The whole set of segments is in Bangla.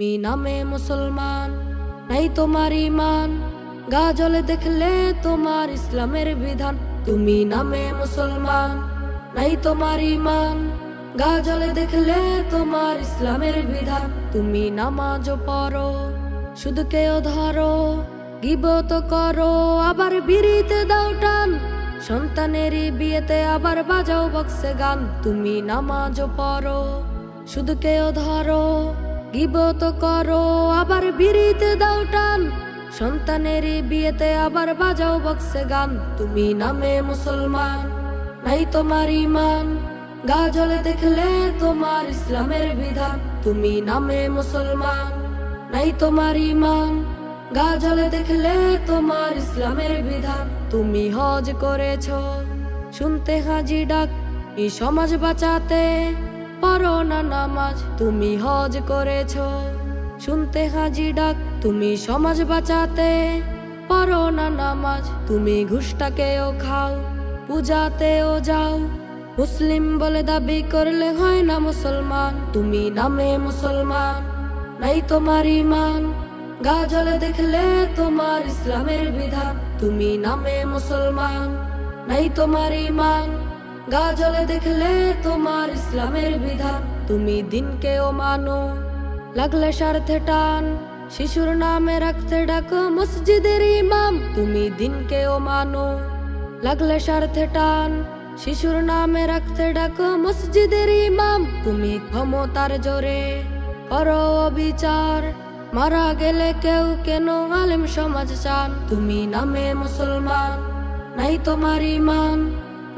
তুমি নামে মুসলমান, নাই তোমার ইমান, গা জ্বলে দেখলে তোমার ইসলামের বিধান। তুমি নামে মুসলমান, নাই তোমার ইমান, গা জ্বলে দেখলে তোমার ইসলামের বিধান। তুমি নামাজ পড়ো, শুধু কেউ ধরো, গিবত করো, আবার বিড়িতে দাও টান, সন্তানেরই বিয়েতে আবার বাজাও বক্সে গান। তুমি নামাজ পড়ো, শুধু কেউ ধরো, গিবত করো, আবার বিড়িতে দাও টান, সন্তানেরই বিয়েতে আবার বাজাও বক্সে গান। তুমি নামে মুসলমান, নাই তোমার ইমান, গা জ্বলে দেখলে তোমার ইসলামের বিধান। তুমি নামে মুসলমান, নাই তোমার ইমান, গা জ্বলে দেখলে তোমার ইসলামের বিধান। তুমি হজ করেছো, শুনতে হাজি ডাক, এই সমাজ বাঁচাতে পড়ো না নামাজ। তুমি হজ করেছো, শুনতে হাজি ডাক, তুমি সমাজ বাঁচাতে পড়ো না নামাজ। তুমি ঘুষটাকেও খাও, পূজাতেও যাও, মুসলিম বলে দাবি করলে হয় না মুসলমান। তুমি নামে মুসলমান, নাই তোমার ইমান, গা জ্বলে দেখলে তোমার ইসলামের বিধান। তুমি নামে মুসলমান, নাই তোমার ইমান, গা জ্বলে দেখলে তোমার ইসলামের বিধান। তুমি দিনকেও মানো, লাগলে স্বার্থে টান, শিশুর নামে রাখতে ডাকো মসজিদের ইমাম। তুমি দিনকেও মানো, লাগলে স্বার্থে টান, শিশুর নামে রাখতে ডাকো মসজিদের ইমাম। তুমি ক্ষমতার জোরে করো অবিচার, মারা গেলে কেউ কেন আলেম সমাজ চান। তুমি নামে মুসলমান, নাই তোমার ইমান,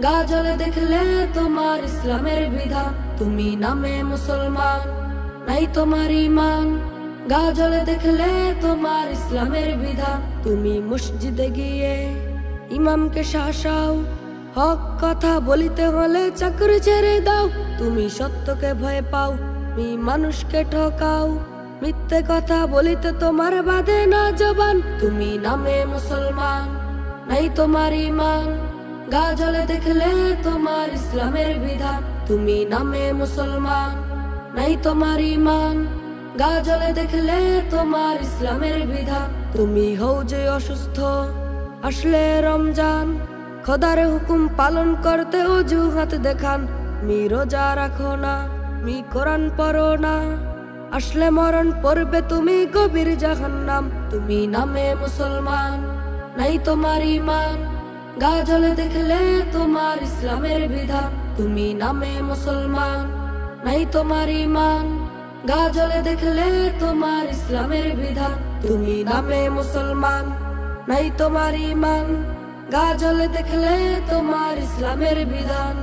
গা জ্বলে দেখলে তোমার ইসলামের বিধান। তুমি নামে মুসলমান, নাই তোমার ইমান, গা জ্বলে দেখলে তোমার ইসলামের বিধান। তুমি মসজিদে গিয়ে ইমামকে শাসাও, হক কথা বলিতে হলে চাকরি ছেড়ে দাও। তুমি সত্যকে ভয় পাও, তুমি মানুষকে ঠকাও, মিথ্যে কথা বলিতে তোমার বাদে না জবান। তুমি নামে মুসলমান, নাই তোমার ইমান, গা জ্বলে দেখলে তোমার ইসলামের বিধান। তুমি নামে মুসলমান, নাই তোমার ইমান, গা জ্বলে দেখলে তোমার ইসলামের বিধান। তুমি হও যে অসুস্থ, আসলে রমজান, খোদার হুকুম পালন করতে অজুহাত দেখান। মি রোজা রাখো না, মি কোরআন পড়ো না, আসলে মরণ পড়বে তুমি গভীর জাহান্নাম। তুমি নামে মুসলমান, নাই তোমার ইমান, গা জ্বলে দেখলে তোমার ইসলামের বিধান। তুমি নামে মুসলমান, নাই তোমার ইমান, গা জ্বলে দেখলে তোমার ইসলামের বিধান। তুমি নামে মুসলমান, নাই তোমার ইমান, গা জ্বলে দেখলে তোমার ইসলামের বিধান।